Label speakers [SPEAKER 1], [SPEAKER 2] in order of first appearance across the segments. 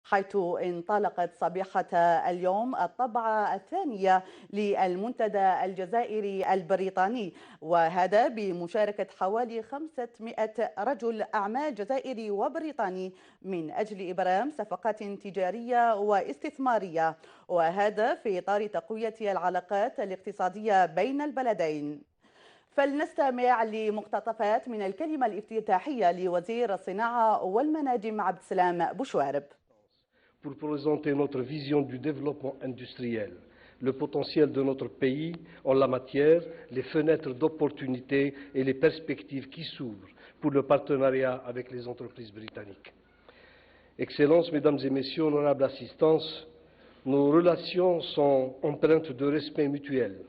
[SPEAKER 1] حيث انطلقت صبيحة اليوم الطبعة الثانية للمنتدى الجزائري البريطاني، وهذا بمشاركة حوالي 500 رجل أعمال جزائري وبريطاني من أجل إبرام صفقات تجارية واستثمارية، وهذا في إطار تقوية العلاقات الاقتصادية بين البلدين. فلنستمع لمقتطفات من الكلمة الافتتاحية لوزير الصناعة والمناجم عبد السلام بوشوارب.
[SPEAKER 2] Pour présenter notre vision du développement industriel, le potentiel de notre pays en la matière, les fenêtres d'opportunités et les perspectives qui s'ouvrent pour le partenariat avec les entreprises britanniques. Excellences, Mesdames et Messieurs, honorables assistances, nos relations sont empreintes de respect mutuel.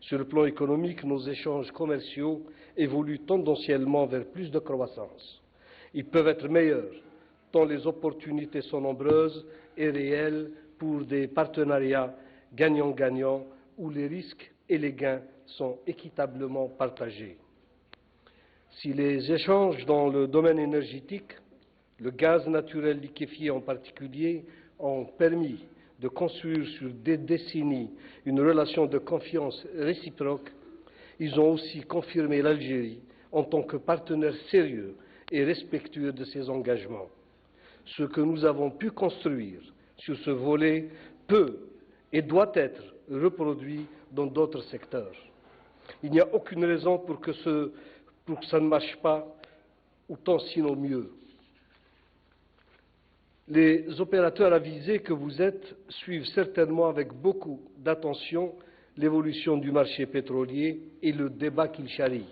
[SPEAKER 2] Sur le plan économique, nos échanges commerciaux évoluent tendanciellement vers plus de croissance. Ils peuvent être meilleurs, tant les opportunités sont nombreuses et réelles pour des partenariats gagnant-gagnant où les risques et les gains sont équitablement partagés. Si les échanges dans le domaine énergétique, le gaz naturel liquéfié en particulier, ont permis de construire sur des décennies une relation de confiance réciproque, ils ont aussi confirmé l'Algérie en tant que partenaire sérieux et respectueux de ses engagements. Ce que nous avons pu construire sur ce volet peut et doit être reproduit dans d'autres secteurs. Il n'y a aucune raison pour que ça ne marche pas autant sinon mieux. Les opérateurs avisés que vous êtes suivent certainement avec beaucoup d'attention l'évolution du marché pétrolier et le débat qu'il charrie.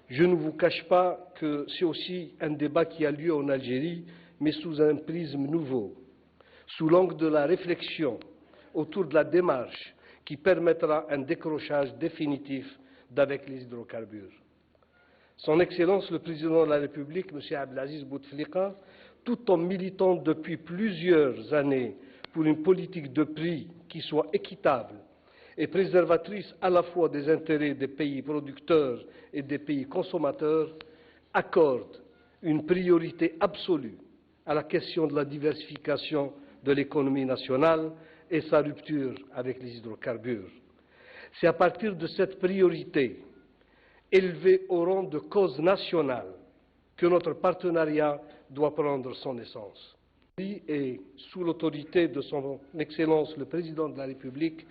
[SPEAKER 2] Je ne vous cache pas que c'est aussi un débat qui a lieu en Algérie, mais sous un prisme nouveau, sous l'angle de la réflexion autour de la démarche qui permettra un décrochage définitif d'avec les hydrocarbures. Son Excellence le Président de la République, M. Abdelaziz Bouteflika, tout en militant depuis plusieurs années pour une politique de prix qui soit équitable et préservatrice à la fois des intérêts des pays producteurs et des pays consommateurs, accorde une priorité absolue à la question de la diversification de l'économie nationale et sa rupture avec les hydrocarbures. C'est à partir de cette priorité, élevée au rang de cause nationale, que notre partenariat doit prendre son essence. Et sous l'autorité de son Excellence le Président de la République,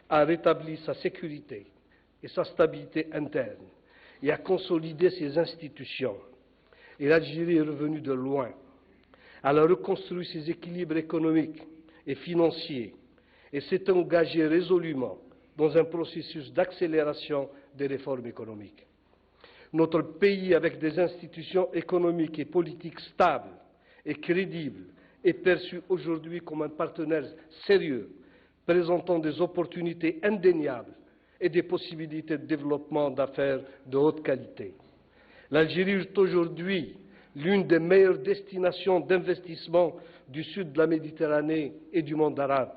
[SPEAKER 2] a rétabli sa sécurité et sa stabilité interne et a consolidé ses institutions. Et l'Algérie est revenue de loin. Elle a reconstruit ses équilibres économiques et financiers et s'est engagée résolument dans un processus d'accélération des réformes économiques. Notre pays, avec des institutions économiques et politiques stables et crédibles, est perçu aujourd'hui comme un partenaire sérieux, présentant des opportunités indéniables et des possibilités de développement d'affaires de haute qualité. L'Algérie est aujourd'hui l'une des meilleures destinations d'investissement du sud de la Méditerranée et du monde arabe.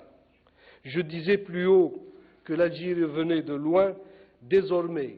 [SPEAKER 2] Je disais plus haut que l'Algérie venait de loin, désormais